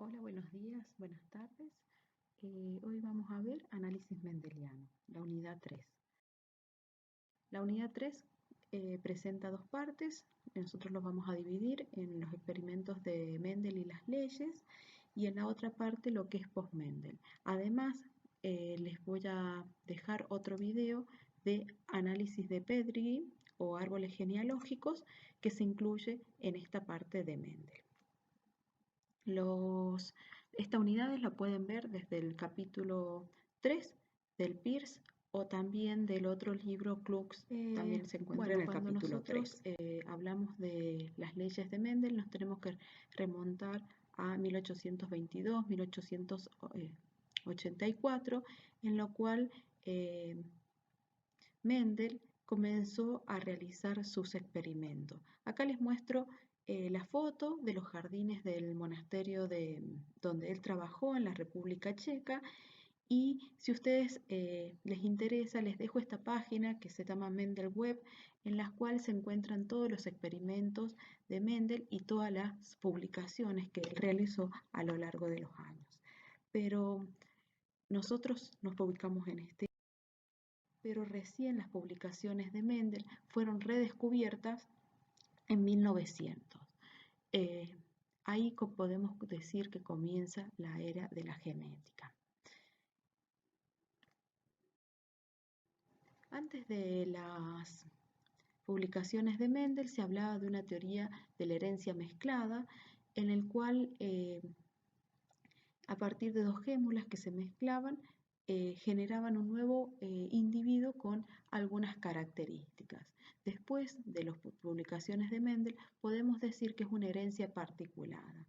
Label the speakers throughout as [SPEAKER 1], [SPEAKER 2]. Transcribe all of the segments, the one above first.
[SPEAKER 1] Hola, buenos días, buenas tardes. Hoy vamos a ver análisis mendeliano, la unidad 3. La unidad 3 presenta dos partes. Nosotros los vamos a dividir en los experimentos de Mendel y las leyes, y en la otra parte lo que es post-Mendel. Además, les voy a dejar otro video de análisis de Pedigree o árboles genealógicos que se incluye en esta parte de Mendel. Esta unidad la pueden ver desde el capítulo 3 del Peirce o también del otro libro Klux, también se encuentra en el capítulo 3. Hablamos de las leyes de Mendel, nos tenemos que remontar a 1822, 1884, en lo cual Mendel comenzó a realizar sus experimentos. Acá les muestro la foto de los jardines del monasterio donde él trabajó en la República Checa, y si a ustedes les interesa, les dejo esta página que se llama Mendel Web, en la cual se encuentran todos los experimentos de Mendel y todas las publicaciones que él realizó a lo largo de los años. Pero nosotros nos publicamos en pero recién las publicaciones de Mendel fueron redescubiertas en 1900. Ahí podemos decir que comienza la era de la genética. Antes de las publicaciones de Mendel se hablaba de una teoría de la herencia mezclada, en el cual a partir de dos gémulas que se mezclaban generaban un nuevo individuo con algunas características. Después de las publicaciones de Mendel podemos decir que es una herencia particulada.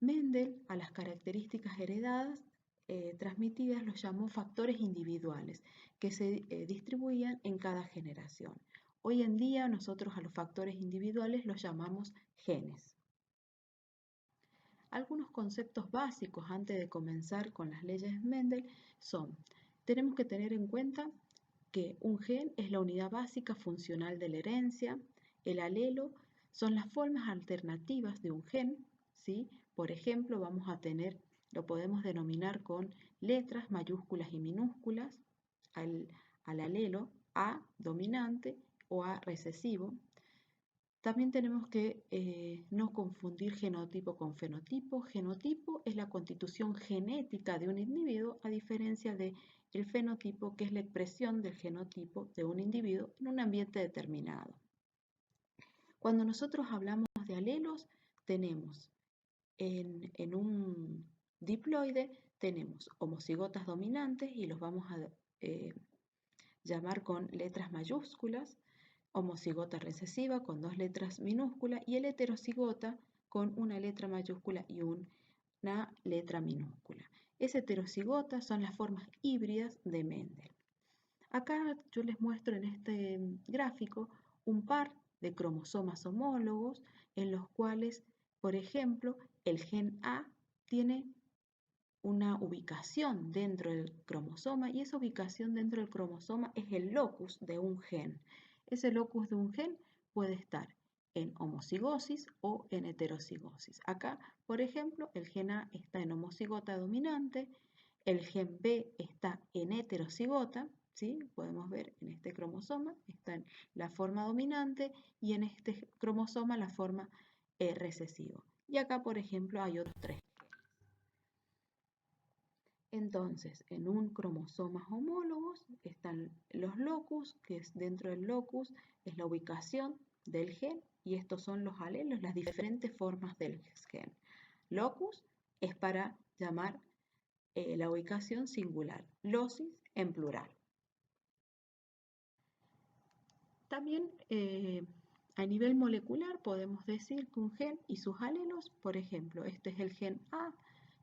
[SPEAKER 1] Mendel a las características heredadas transmitidas los llamó factores individuales que se distribuían en cada generación. Hoy en día nosotros a los factores individuales los llamamos genes. Algunos conceptos básicos antes de comenzar con las leyes de Mendel son: tenemos que tener en cuenta que un gen es la unidad básica funcional de la herencia. El alelo son las formas alternativas de un gen, ¿sí? Por ejemplo, lo podemos denominar con letras mayúsculas y minúsculas al alelo A dominante o A recesivo. También tenemos que no confundir genotipo con fenotipo. Genotipo es la constitución genética de un individuo, a diferencia del fenotipo, que es la expresión del genotipo de un individuo en un ambiente determinado. Cuando nosotros hablamos de alelos, tenemos en un diploide tenemos homocigotas dominantes y los vamos a llamar con letras mayúsculas, homocigota recesiva con dos letras minúsculas y el heterocigota con una letra mayúscula y una letra minúscula. Ese heterocigota son las formas híbridas de Mendel. Acá yo les muestro en este gráfico un par de cromosomas homólogos en los cuales, por ejemplo, el gen A tiene una ubicación dentro del cromosoma, y esa ubicación dentro del cromosoma es el locus de un gen. Ese locus de un gen puede estar en homocigosis o en heterocigosis. Acá, por ejemplo, el gen A está en homocigota dominante, el gen B está en heterocigota, ¿sí? Podemos ver en este cromosoma está en la forma dominante y en este cromosoma la forma recesivo. Y acá, por ejemplo, hay otros tres. Entonces, en un cromosoma homólogos están los locus, que es dentro del locus es la ubicación del gen, y estos son los alelos, las diferentes formas del gen. Locus es para llamar la ubicación singular, locis en plural. También a nivel molecular podemos decir que un gen y sus alelos, por ejemplo, este es el gen A,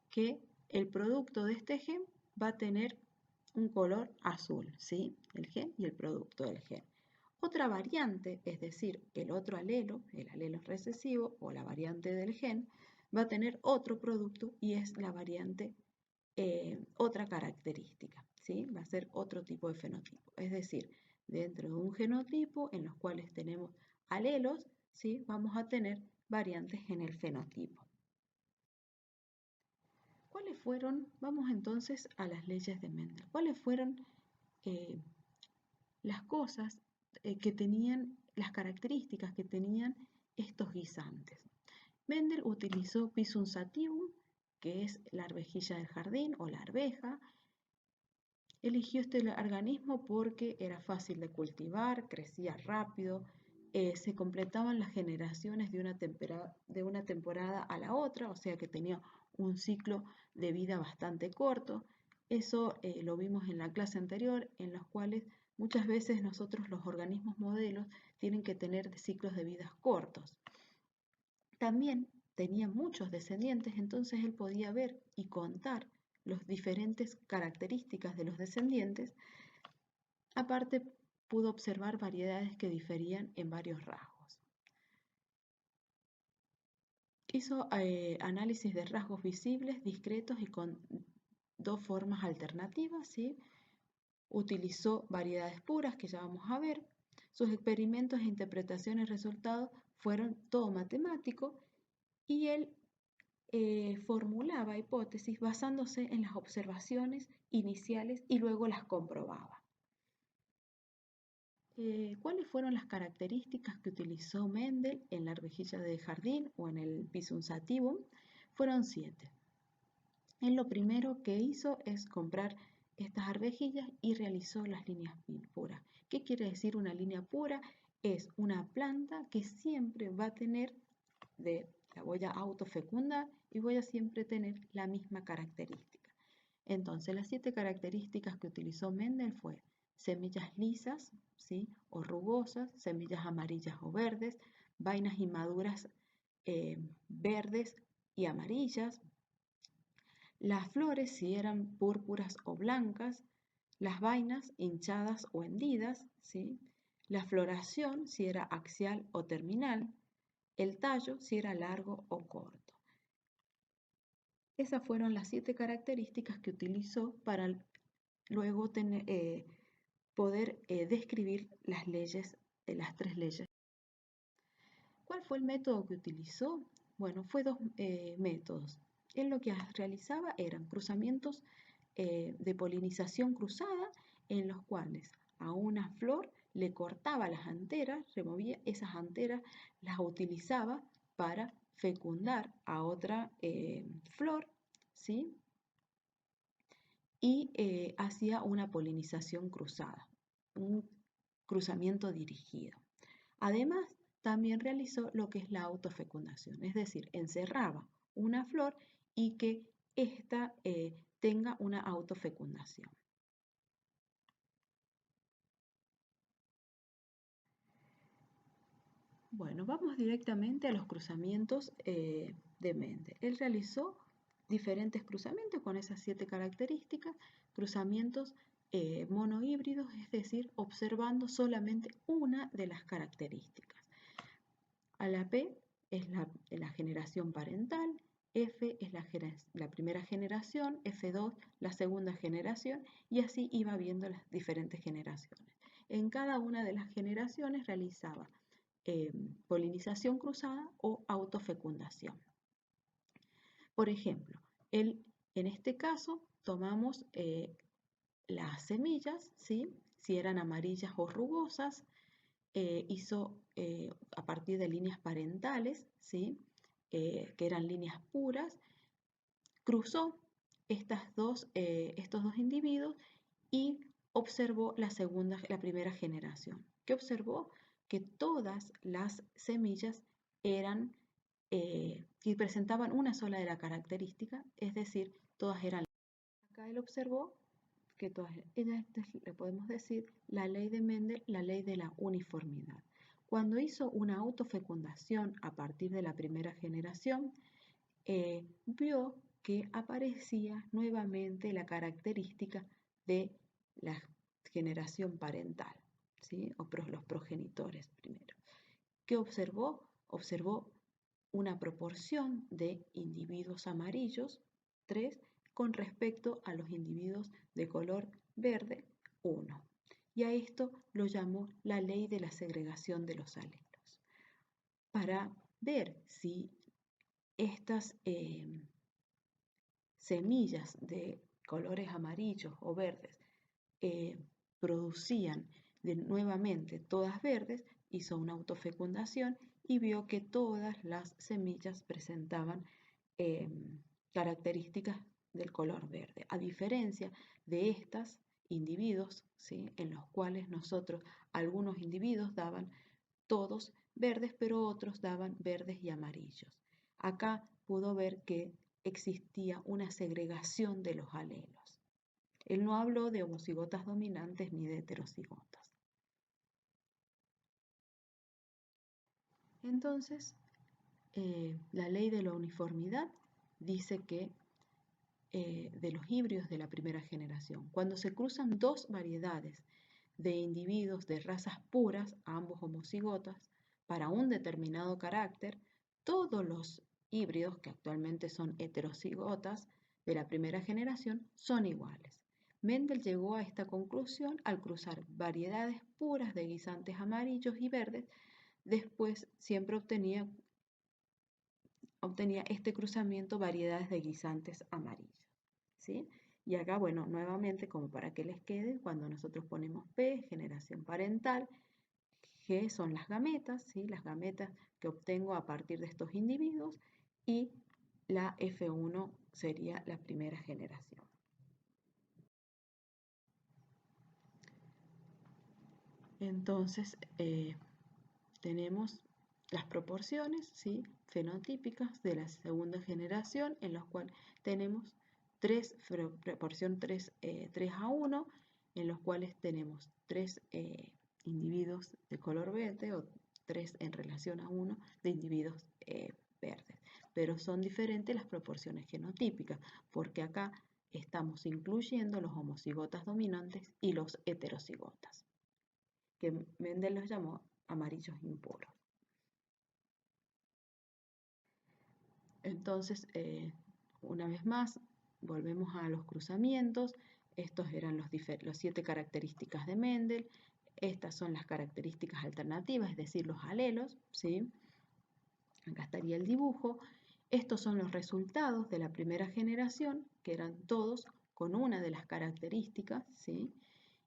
[SPEAKER 1] que el producto de este gen va a tener un color azul, ¿sí? El gen y el producto del gen. Otra variante, es decir, el otro alelo, el alelo recesivo o la variante del gen, va a tener otro producto y es la variante, otra característica, ¿sí? Va a ser otro tipo de fenotipo. Es decir, dentro de un genotipo en los cuales tenemos alelos, ¿sí? Vamos a tener variantes en el fenotipo. ¿Cuáles fueron? Vamos entonces a las leyes de Mendel. ¿Cuáles fueron las cosas que tenían, las características que tenían estos guisantes? Mendel utilizó Pisum sativum, que es la arvejilla del jardín o la arveja. Eligió este organismo porque era fácil de cultivar, crecía rápido, se completaban las generaciones de una temporada a la otra, o sea que tenía un ciclo de vida bastante corto. Eso lo vimos en la clase anterior, en los cuales muchas veces nosotros los organismos modelos tienen que tener ciclos de vida cortos. También tenía muchos descendientes, entonces él podía ver y contar las diferentes características de los descendientes. Aparte, pudo observar variedades que diferían en varios rasgos. Hizo análisis de rasgos visibles, discretos y con dos formas alternativas, ¿sí? Utilizó variedades puras, que ya vamos a ver. Sus experimentos e interpretaciones y resultados fueron todo matemático y él formulaba hipótesis basándose en las observaciones iniciales y luego las comprobaba. ¿Cuáles fueron las características que utilizó Mendel en la arvejilla de jardín o en el Pisum sativum? Fueron 7. Él lo primero que hizo es comprar estas arvejillas y realizó las líneas puras. ¿Qué quiere decir una línea pura? Es una planta que siempre va a tener, la voy a autofecundar y voy a siempre tener la misma característica. Entonces, las 7 características que utilizó Mendel fue semillas lisas, ¿sí? O rugosas, semillas amarillas o verdes, vainas inmaduras verdes y amarillas, las flores si eran púrpuras o blancas, las vainas hinchadas o hendidas, ¿sí? La floración si era axial o terminal, el tallo si era largo o corto. Esas fueron las 7 características que utilizó para luego poder describir las leyes, las 3 leyes. ¿Cuál fue el método que utilizó? Bueno, fue 2 métodos. Él lo que realizaba eran cruzamientos de polinización cruzada, en los cuales a una flor le cortaba las anteras, removía esas anteras, las utilizaba para fecundar a otra flor, ¿sí? Y hacía una polinización cruzada, un cruzamiento dirigido. Además, también realizó lo que es la autofecundación, es decir, encerraba una flor y que ésta tenga una autofecundación. Bueno, vamos directamente a los cruzamientos de Mendel. Él realizó diferentes cruzamientos con esas 7 características, cruzamientos monohíbridos, es decir, observando solamente una de las características. A la P es la generación parental, F es la primera generación, F2 la segunda generación y así iba viendo las diferentes generaciones. En cada una de las generaciones realizaba polinización cruzada o autofecundación. Por ejemplo, en este caso tomamos las semillas, ¿sí? Si eran amarillas o rugosas, hizo a partir de líneas parentales, ¿sí? Que eran líneas puras, cruzó estos dos individuos y observó la primera generación. ¿Qué observó? Que todas las semillas eran que presentaban una sola de la característica, es decir, todas eran. Acá él observó que todas, le podemos decir la ley de Mendel, la ley de la uniformidad. Cuando hizo una autofecundación a partir de la primera generación, vio que aparecía nuevamente la característica de la generación parental, ¿sí? O los progenitores primero. ¿Qué observó? Observó una proporción de individuos amarillos, 3, con respecto a los individuos de color verde, 1. Y a esto lo llamó la ley de la segregación de los alelos. para ver si estas semillas de colores amarillos o verdes producían nuevamente todas verdes, hizo una autofecundación y vio que todas las semillas presentaban características del color verde, a diferencia de estos individuos, ¿sí?, en los cuales algunos individuos daban todos verdes, pero otros daban verdes y amarillos. Acá pudo ver que existía una segregación de los alelos. Él no habló de homocigotas dominantes ni de heterocigotas. Entonces, la ley de la uniformidad dice que de los híbridos de la primera generación, cuando se cruzan dos variedades de individuos de razas puras, ambos homocigotas, para un determinado carácter, todos los híbridos, que actualmente son heterocigotas de la primera generación, son iguales. Mendel llegó a esta conclusión al cruzar variedades puras de guisantes amarillos y verdes. Después siempre obtenía este cruzamiento variedades de guisantes amarillos, ¿sí? Y acá, bueno, nuevamente, como para que les quede, cuando nosotros ponemos P, generación parental, G son las gametas, ¿sí?, las gametas que obtengo a partir de estos individuos, y la F1 sería la primera generación. Entonces, tenemos las proporciones, ¿sí?, fenotípicas de la segunda generación, en las cuales tenemos proporción 3:1, en los cuales tenemos 3 individuos de color verde o 3 en relación a 1 de individuos verdes. Pero son diferentes las proporciones genotípicas, porque acá estamos incluyendo los homocigotas dominantes y los heterocigotas, que Mendel los llamó amarillos impuros. Entonces, una vez más, volvemos a los cruzamientos. Estos eran los 7 características de Mendel. Estas son las características alternativas, es decir, los alelos, ¿sí? Acá estaría el dibujo. Estos son los resultados de la primera generación, que eran todos con una de las características, ¿sí?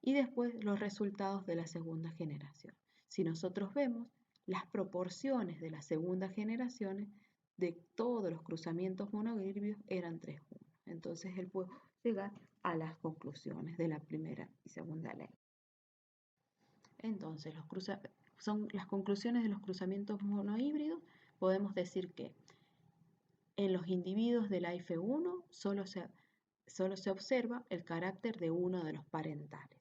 [SPEAKER 1] Y después los resultados de la segunda generación. Si nosotros vemos, las proporciones de la segunda generación de todos los cruzamientos monohíbridos eran 3:1. Entonces él puede llegar a las conclusiones de la primera y segunda ley. Entonces, son las conclusiones de los cruzamientos monohíbridos. Podemos decir que en los individuos de la F1 solo se observa el carácter de uno de los parentales.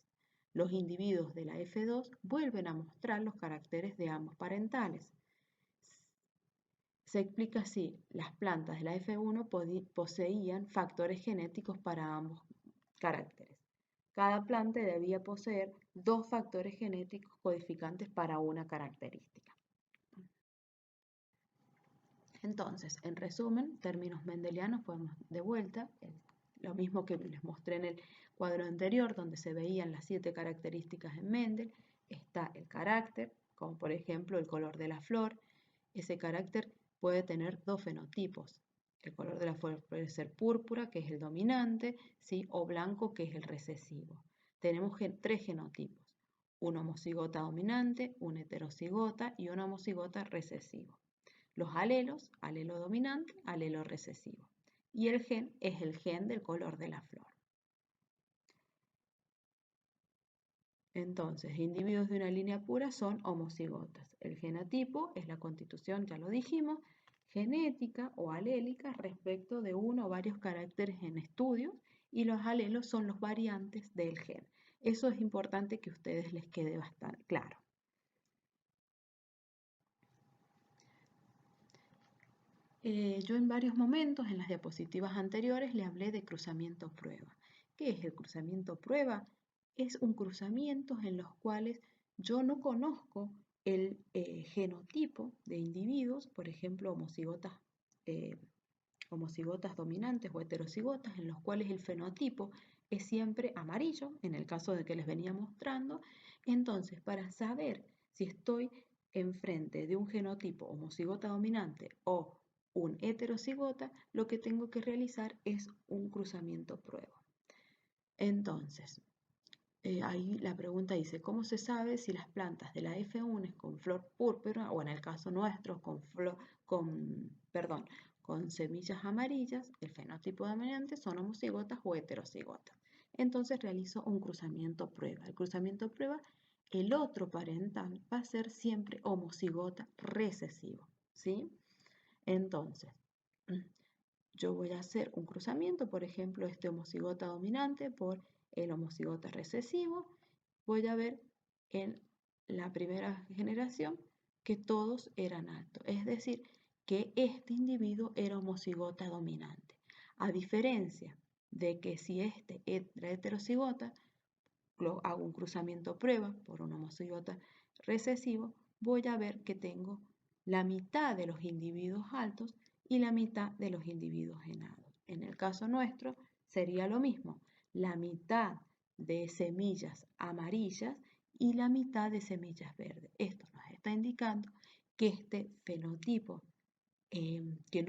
[SPEAKER 1] Los individuos de la F2 vuelven a mostrar los caracteres de ambos parentales. Se explica así: las plantas de la F1 poseían factores genéticos para ambos caracteres. Cada planta debía poseer 2 factores genéticos codificantes para una característica. Entonces, en resumen, términos mendelianos, podemos de vuelta, lo mismo que les mostré en el cuadro anterior, donde se veían las 7 características en Mendel. Está el carácter, como por ejemplo el color de la flor. Ese carácter puede tener 2 fenotipos. El color de la flor puede ser púrpura, que es el dominante, ¿sí?, o blanco, que es el recesivo. Tenemos 3 genotipos: un homocigota dominante, un heterocigota y un homocigota recesivo. Los alelos: alelo dominante, alelo recesivo. Y el gen es el gen del color de la flor. Entonces, individuos de una línea pura son homocigotas. El genotipo es la constitución, ya lo dijimos, genética o alélica respecto de uno o varios caracteres en estudio, y los alelos son los variantes del gen. Eso es importante que a ustedes les quede bastante claro. Yo en varios momentos en las diapositivas anteriores le hablé de cruzamiento prueba. ¿Qué es el cruzamiento prueba? Es un cruzamiento en los cuales yo no conozco el genotipo de individuos, por ejemplo, homocigotas dominantes o heterocigotas, en los cuales el fenotipo es siempre amarillo, en el caso de que les venía mostrando. Entonces, para saber si estoy enfrente de un genotipo homocigota dominante o un heterocigota, lo que tengo que realizar es un cruzamiento prueba. Entonces, ahí la pregunta dice, ¿cómo se sabe si las plantas de la F1 con flor púrpura, o en el caso nuestro con semillas amarillas, el fenotipo dominante, son homocigotas o heterocigotas? Entonces realizo un cruzamiento prueba. El cruzamiento prueba, el otro parental va a ser siempre homocigota recesivo, ¿sí? Entonces, yo voy a hacer un cruzamiento, por ejemplo, este homocigota dominante por el homocigota recesivo. Voy a ver en la primera generación que todos eran altos, es decir, que este individuo era homocigota dominante. A diferencia de que si este era heterocigota, hago un cruzamiento prueba por un homocigota recesivo, voy a ver que tengo la mitad de los individuos altos y la mitad de los individuos enanos. En el caso nuestro sería lo mismo, la mitad de semillas amarillas y la mitad de semillas verdes. Esto nos está indicando que este fenotipo, que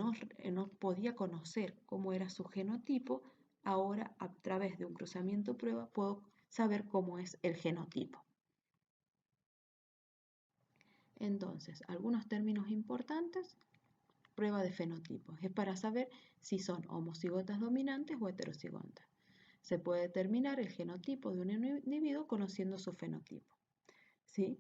[SPEAKER 1] no podía conocer cómo era su genotipo, ahora a través de un cruzamiento prueba puedo saber cómo es el genotipo. Entonces, algunos términos importantes. Prueba de fenotipos. Es para saber si son homocigotas dominantes o heterocigotas. Se puede determinar el genotipo de un individuo conociendo su fenotipo. ¿Sí?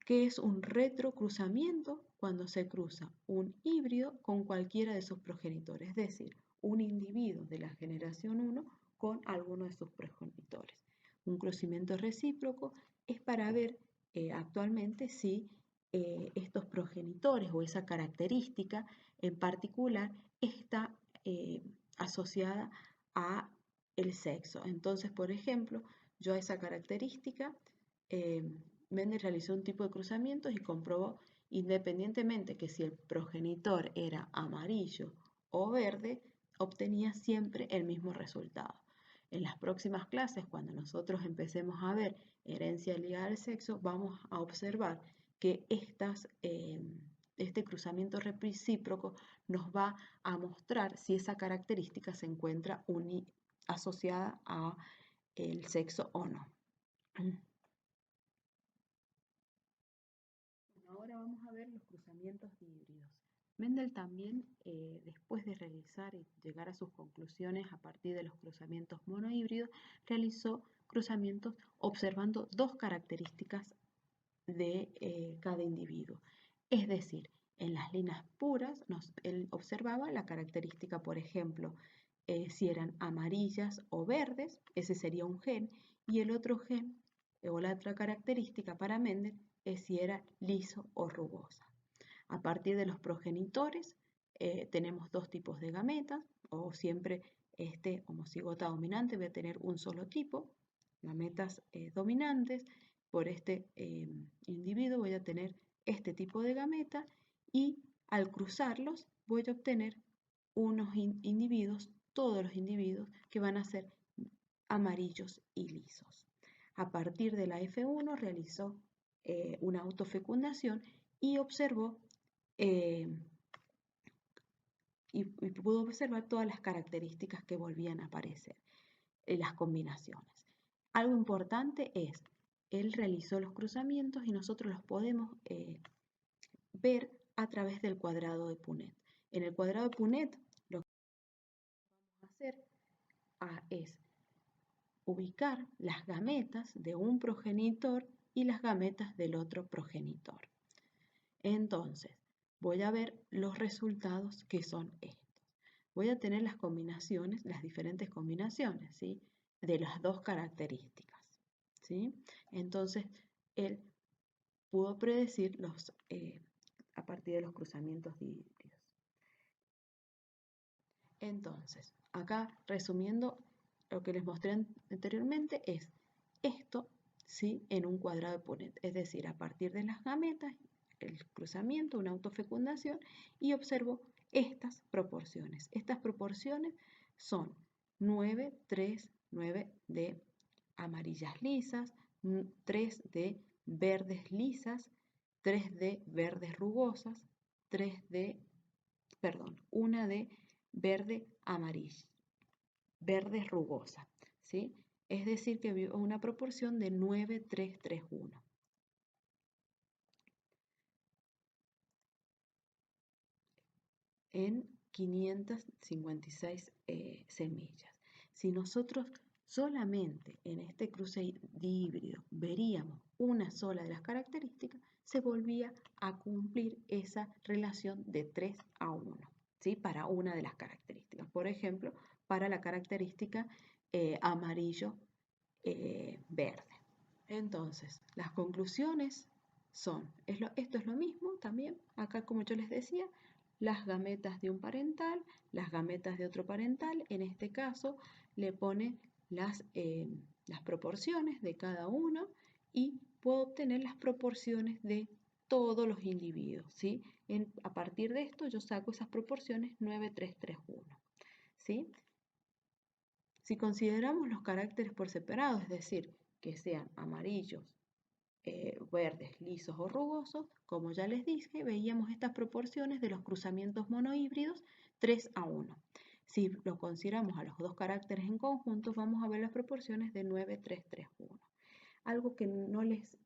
[SPEAKER 1] ¿Qué es un retrocruzamiento? Cuando se cruza un híbrido con cualquiera de sus progenitores, es decir, un individuo de la generación 1 con alguno de sus progenitores. Un cruzamiento recíproco es para ver actualmente si estos progenitores o esa característica en particular está asociada a el sexo. Entonces, por ejemplo, yo a esa característica Mendel realizó un tipo de cruzamientos y comprobó independientemente que si el progenitor era amarillo o verde, obtenía siempre el mismo resultado. En las próximas clases, cuando nosotros empecemos a ver herencia ligada al sexo, vamos a observar que este cruzamiento recíproco nos va a mostrar si esa característica se encuentra asociada a el sexo o no. Ahora vamos a ver los cruzamientos híbridos. Mendel también, después de realizar y llegar a sus conclusiones a partir de los cruzamientos monohíbridos, realizó cruzamientos observando dos características de cada individuo. Es decir, en las líneas puras, él observaba la característica, por ejemplo, si eran amarillas o verdes, ese sería un gen, y el otro gen, o la otra característica para Mendel, es si era liso o rugosa. A partir de los progenitores, tenemos dos tipos de gametas, o siempre este homocigota dominante va a tener un solo tipo, gametas dominantes. Por este individuo voy a tener este tipo de gameta y al cruzarlos voy a obtener unos individuos, todos los individuos que van a ser amarillos y lisos. A partir de la F1 realizó una autofecundación y observó y pudo observar todas las características que volvían a aparecer en las combinaciones. Algo importante es, él realizó los cruzamientos y nosotros los podemos ver a través del cuadrado de Punnett. En el cuadrado de Punnett lo que vamos a hacer es ubicar las gametas de un progenitor y las gametas del otro progenitor. Entonces, voy a ver los resultados que son estos. Voy a tener las combinaciones, las diferentes combinaciones, ¿sí?, de las dos características, ¿sí? Entonces, él pudo predecir a partir de los cruzamientos híbridos. Entonces, acá resumiendo lo que les mostré anteriormente es esto, ¿sí?, en un cuadrado de Punnett, es decir, a partir de las gametas, el cruzamiento, una autofecundación, y observo estas proporciones. Estas proporciones son 9, 3, 9 de amarillas lisas, 3 de verdes lisas, 3 de verdes rugosas, una de verde amarillo, verdes rugosas, ¿sí? Es decir, que vio una proporción de 9, 3, 3, 1. En 556 semillas. Si nosotros solamente en este cruce de híbrido veríamos una sola de las características, se volvía a cumplir esa relación de 3 a 1, ¿sí? Para una de las características. Por ejemplo, para la característica amarillo verde. Entonces, las conclusiones son, esto es lo mismo también, acá como yo les decía, las gametas de un parental, las gametas de otro parental, en este caso le pone las proporciones de cada uno y puedo obtener las proporciones de todos los individuos, ¿sí? A partir de esto yo saco esas proporciones 9, 3, 3, 1, ¿sí? Si consideramos los caracteres por separado, es decir, que sean amarillos, verdes, lisos o rugosos, como ya les dije, veíamos estas proporciones de los cruzamientos monohíbridos 3 a 1. Si lo consideramos a los dos caracteres en conjunto, vamos a ver las proporciones de 9, 3, 3, 1. Algo que no les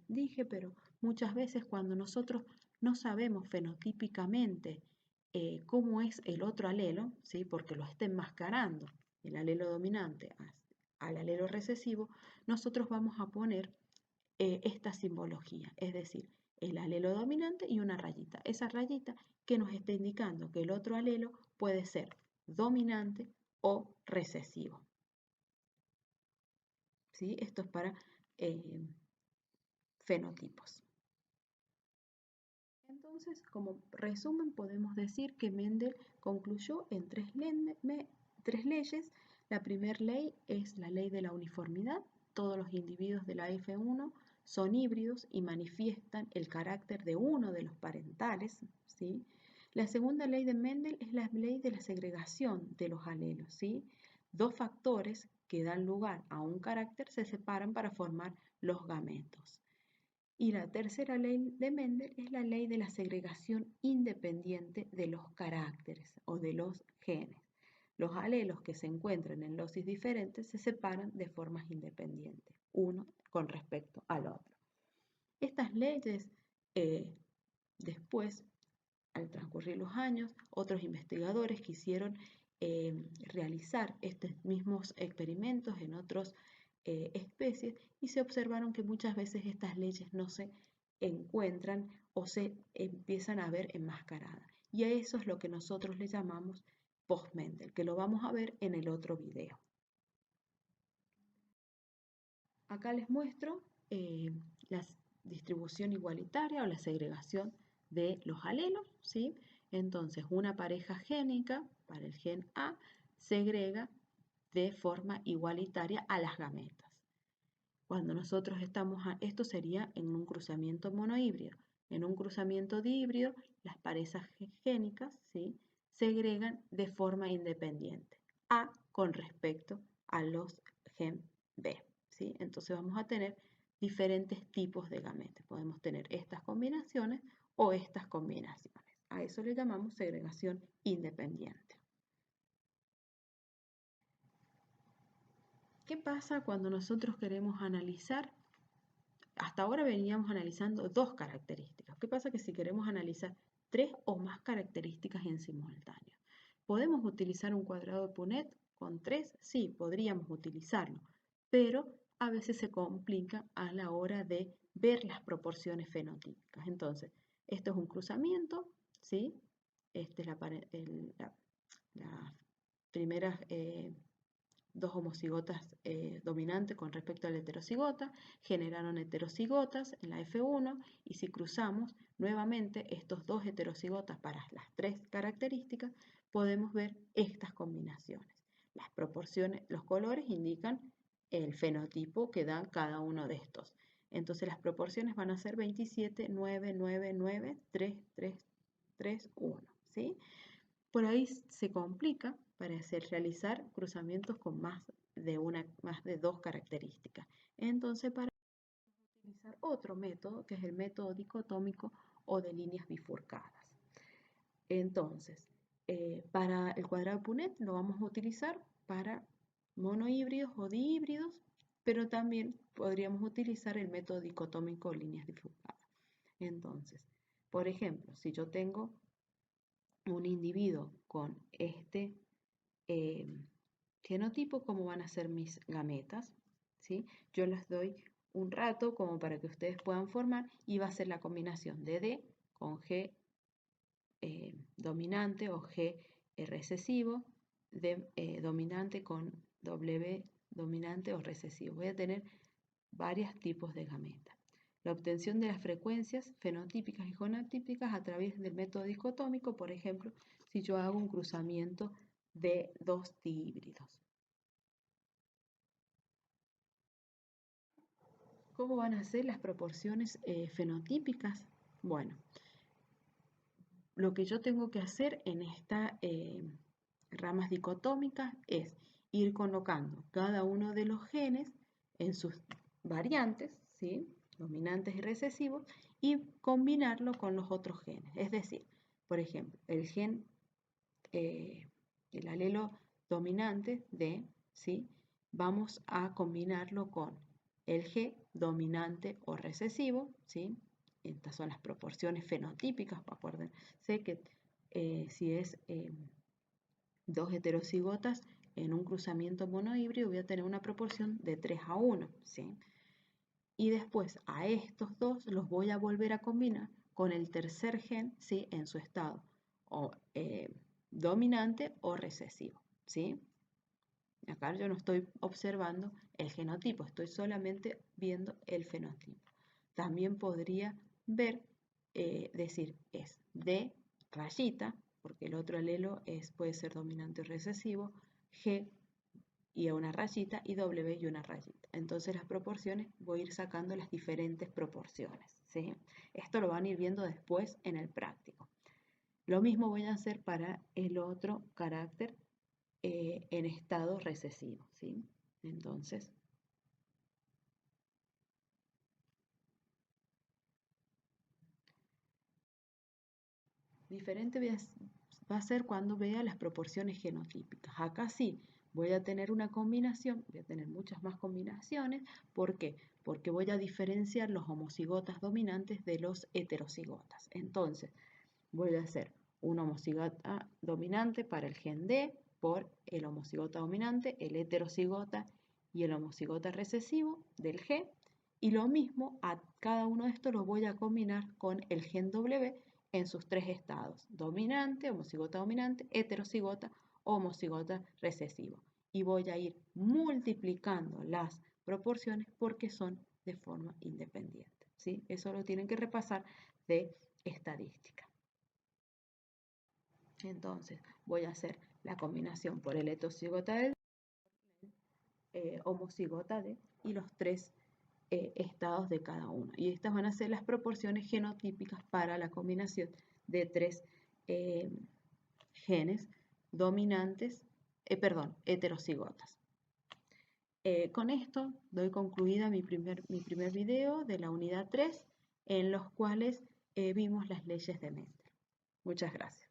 [SPEAKER 1] dije, pero muchas veces cuando nosotros no sabemos fenotípicamente cómo es el otro alelo, ¿sí? Porque lo está enmascarando el alelo dominante al alelo recesivo, nosotros vamos a poner esta simbología, es decir, el alelo dominante y una rayita. Esa rayita que nos está indicando que el otro alelo puede ser dominante o recesivo. ¿Sí? Esto es para fenotipos. Entonces, como resumen, podemos decir que Mendel concluyó en tres leyes. La primera ley es la ley de la uniformidad. Todos los individuos de la F1 son híbridos y manifiestan el carácter de uno de los parentales, ¿sí? La segunda ley de Mendel es la ley de la segregación de los alelos, ¿sí? Dos factores que dan lugar a un carácter se separan para formar los gametos. Y la tercera ley de Mendel es la ley de la segregación independiente de los caracteres o de los genes. Los alelos que se encuentran en locis diferentes se separan de formas independientes, uno con respecto al otro. Estas leyes, después, al transcurrir los años, otros investigadores quisieron realizar estos mismos experimentos en otras especies y se observaron que muchas veces estas leyes no se encuentran o se empiezan a ver enmascaradas. Y a eso es lo que nosotros le llamamos post-Mendel, que lo vamos a ver en el otro video. Acá les muestro la distribución igualitaria o la segregación de los alelos, ¿sí? Entonces, una pareja génica para el gen A segrega de forma igualitaria a las gametas. Cuando nosotros esto sería en un cruzamiento monohíbrido. En un cruzamiento dihíbrido, las parejas génicas, ¿sí? Segregan de forma independiente, A con respecto a los gen B, ¿sí? Entonces vamos a tener diferentes tipos de gametas. Podemos tener estas combinaciones o estas combinaciones. A eso le llamamos segregación independiente. ¿Qué pasa cuando nosotros queremos analizar? Hasta ahora veníamos analizando dos características. ¿Qué pasa que si queremos analizar tres o más características en simultáneo? ¿Podemos utilizar un cuadrado de Punnett con tres? Sí, podríamos utilizarlo, pero a veces se complica a la hora de ver las proporciones fenotípicas. Entonces, esto es un cruzamiento, ¿sí? Esta es la primera dos homocigotas dominantes con respecto a la heterocigota, generaron heterocigotas en la F1 y si cruzamos nuevamente estos dos heterocigotas para las tres características, podemos ver estas combinaciones. Las proporciones, los colores indican el fenotipo que dan cada uno de estos. Entonces las proporciones van a ser 27, 9, 9, 9, 3, 3, 3, 1, ¿sí? Por ahí se complica para realizar cruzamientos con más de dos características. Entonces, para utilizar otro método, que es el método dicotómico o de líneas bifurcadas. Entonces, para el cuadrado de Punnett lo vamos a utilizar para monohíbridos o dihíbridos, pero también podríamos utilizar el método dicotómico o líneas bifurcadas. Entonces, por ejemplo, si yo tengo un individuo con este genotipo, ¿cómo van a ser mis gametas? ¿Sí? Yo les doy un rato como para que ustedes puedan formar y va a ser la combinación de D con G dominante o G recesivo, dominante con W dominante o recesivo. Voy a tener varios tipos de gametas. La obtención de las frecuencias fenotípicas y genotípicas a través del método dicotómico, por ejemplo, si yo hago un cruzamiento de dos dihíbridos. ¿Cómo van a ser las proporciones fenotípicas? Bueno, lo que yo tengo que hacer en estas ramas dicotómicas es ir colocando cada uno de los genes en sus variantes, ¿sí? Dominantes y recesivos, y combinarlo con los otros genes. Es decir, por ejemplo, el gen, el alelo dominante de, ¿sí? Vamos a combinarlo con el G dominante o recesivo, ¿sí? Estas son las proporciones fenotípicas, acuérdense que si es dos heterocigotas en un cruzamiento monohíbrido voy a tener una proporción de 3:1, ¿sí? Y después a estos dos los voy a volver a combinar con el tercer gen, ¿sí? En su estado o, dominante o recesivo, ¿sí? Acá yo no estoy observando el genotipo, estoy solamente viendo el fenotipo. También podría ver, decir, es D rayita, porque el otro alelo puede ser dominante o recesivo, G y una rayita y W y una rayita. Entonces las proporciones voy a ir sacando las diferentes proporciones, ¿sí? Esto lo van a ir viendo después en el práctico. Lo mismo voy a hacer para el otro carácter en estado recesivo, ¿sí? Entonces, diferente va a ser cuando vea las proporciones genotípicas. Acá sí, voy a tener una combinación, voy a tener muchas más combinaciones. ¿Por qué? Porque voy a diferenciar los homocigotas dominantes de los heterocigotas. Entonces, voy a hacer un homocigota dominante para el gen D por el homocigota dominante, el heterocigota y el homocigota recesivo del G. Y lo mismo a cada uno de estos los voy a combinar con el gen W en sus tres estados: dominante, homocigota dominante, heterocigota, homocigota recesivo. Y voy a ir multiplicando las proporciones porque son de forma independiente, ¿sí? Eso lo tienen que repasar de estadística. Entonces voy a hacer la combinación por el heterocigota del homocigota de y los tres estados de cada uno. Y estas van a ser las proporciones genotípicas para la combinación de tres genes dominantes, heterocigotas. Con esto doy concluida mi primer video de la unidad 3, en los cuales vimos las leyes de Mendel. Muchas gracias.